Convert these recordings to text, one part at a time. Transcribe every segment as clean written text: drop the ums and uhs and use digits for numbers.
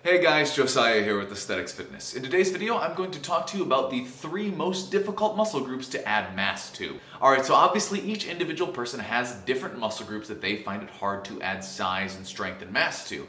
Hey guys, Josiah here with Aesthetyx Fitness. In today's video, I'm going to talk to you about the 3 most difficult muscle groups to add mass to. Alright, so obviously each individual person has different muscle groups that they find it hard to add size and strength and mass to.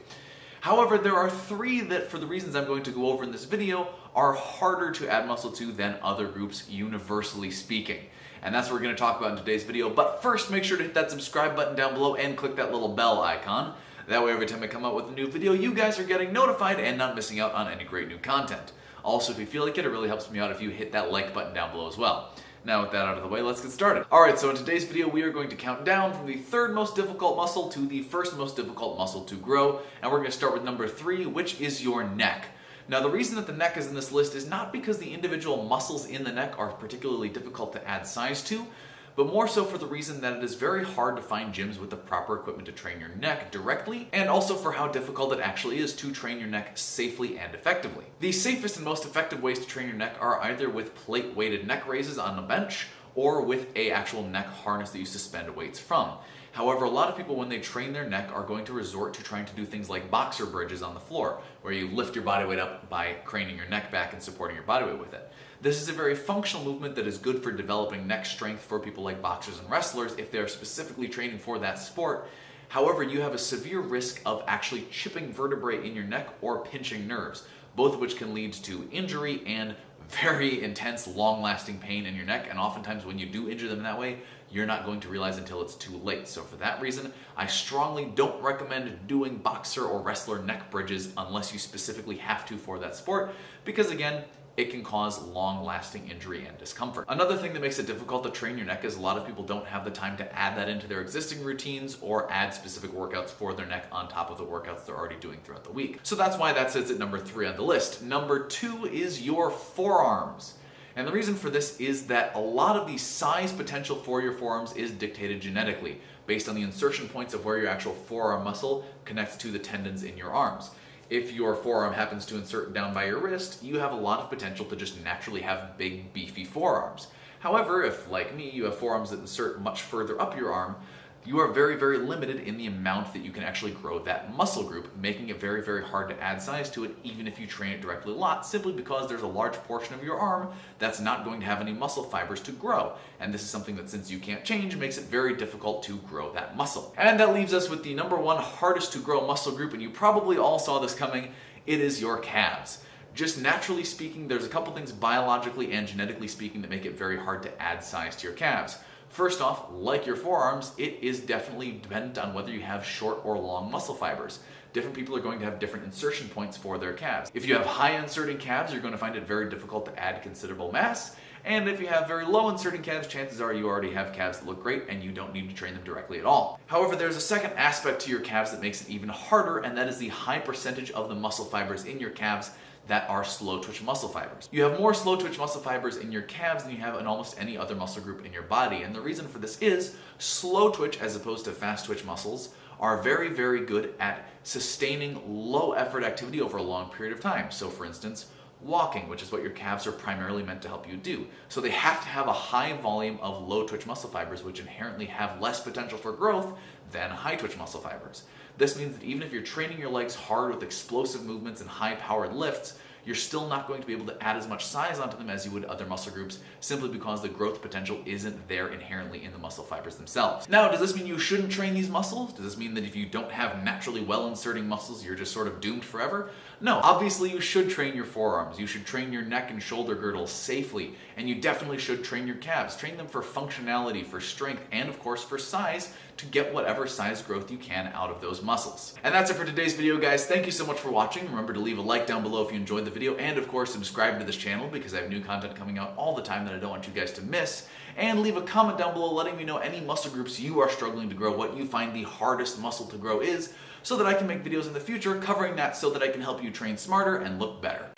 However, there are 3 that, for the reasons I'm going to go over in this video, are harder to add muscle to than other groups, universally speaking. And that's what we're going to talk about in today's video. But first, make sure to hit that subscribe button down below and click that little bell icon. That way every time I come out with a new video, you guys are getting notified and not missing out on any great new content. Also, if you feel like it really helps me out if you hit that like button down below as well. Now with that out of the way, let's get started. Alright, so in today's video we are going to count down from the 3rd most difficult muscle to the 1st most difficult muscle to grow. And we're going to start with number 3, which is your neck. Now the reason that the neck is in this list is not because the individual muscles in the neck are particularly difficult to add size to, but more so for the reason that it is very hard to find gyms with the proper equipment to train your neck directly, and also for how difficult it actually is to train your neck safely and effectively. The safest and most effective ways to train your neck are either with plate-weighted neck raises on a bench, or with an actual neck harness that you suspend weights from. However, a lot of people when they train their neck are going to resort to trying to do things like boxer bridges on the floor, where you lift your body weight up by craning your neck back and supporting your body weight with it. This is a very functional movement that is good for developing neck strength for people like boxers and wrestlers if they're specifically training for that sport. However, you have a severe risk of actually chipping vertebrae in your neck or pinching nerves, both of which can lead to injury and very intense, long-lasting pain in your neck, and oftentimes when you do injure them that way, you're not going to realize until it's too late. So for that reason, I strongly don't recommend doing boxer or wrestler neck bridges unless you specifically have to for that sport, because again, it can cause long-lasting injury and discomfort. Another thing that makes it difficult to train your neck is a lot of people don't have the time to add that into their existing routines or add specific workouts for their neck on top of the workouts they're already doing throughout the week. So that's why that sits at number 3 on the list. Number 2 is your forearms. And the reason for this is that a lot of the size potential for your forearms is dictated genetically, based on the insertion points of where your actual forearm muscle connects to the tendons in your arms. If your forearm happens to insert down by your wrist, you have a lot of potential to just naturally have big, beefy forearms. However, if, like me, you have forearms that insert much further up your arm, you are very, very limited in the amount that you can actually grow that muscle group, making it very, very hard to add size to it, even if you train it directly a lot, simply because there's a large portion of your arm that's not going to have any muscle fibers to grow. And this is something that, since you can't change, makes it very difficult to grow that muscle. And that leaves us with the number 1 hardest to grow muscle group, and you probably all saw this coming. It is your calves. Just naturally speaking, there's a couple things biologically and genetically speaking that make it very hard to add size to your calves. First off, like your forearms, it is definitely dependent on whether you have short or long muscle fibers. Different people are going to have different insertion points for their calves. If you have high inserting calves, you're going to find it very difficult to add considerable mass. And if you have very low inserting calves, chances are you already have calves that look great and you don't need to train them directly at all. However, there's a second aspect to your calves that makes it even harder, and that is the high percentage of the muscle fibers in your calves that are slow twitch muscle fibers. You have more slow twitch muscle fibers in your calves than you have in almost any other muscle group in your body, and the reason for this is slow twitch, as opposed to fast twitch muscles, are very, very good at sustaining low effort activity over a long period of time. So for instance, walking, which is what your calves are primarily meant to help you do. So they have to have a high volume of low twitch muscle fibers, which inherently have less potential for growth than high twitch muscle fibers. This means that even if you're training your legs hard with explosive movements and high powered lifts, you're still not going to be able to add as much size onto them as you would other muscle groups, simply because the growth potential isn't there inherently in the muscle fibers themselves. Now, does this mean you shouldn't train these muscles? Does this mean that if you don't have naturally well inserting muscles, you're just sort of doomed forever? No, obviously you should train your forearms, you should train your neck and shoulder girdles safely, and you definitely should train your calves. Train them for functionality, for strength, and of course for size, to get whatever size growth you can out of those muscles. And that's it for today's video, guys. Thank you so much for watching. Remember to leave a like down below if you enjoyed the video, and of course subscribe to this channel because I have new content coming out all the time that I don't want you guys to miss. And leave a comment down below letting me know any muscle groups you are struggling to grow, what you find the hardest muscle to grow is, so that I can make videos in the future covering that, so that I can help you train smarter and look better.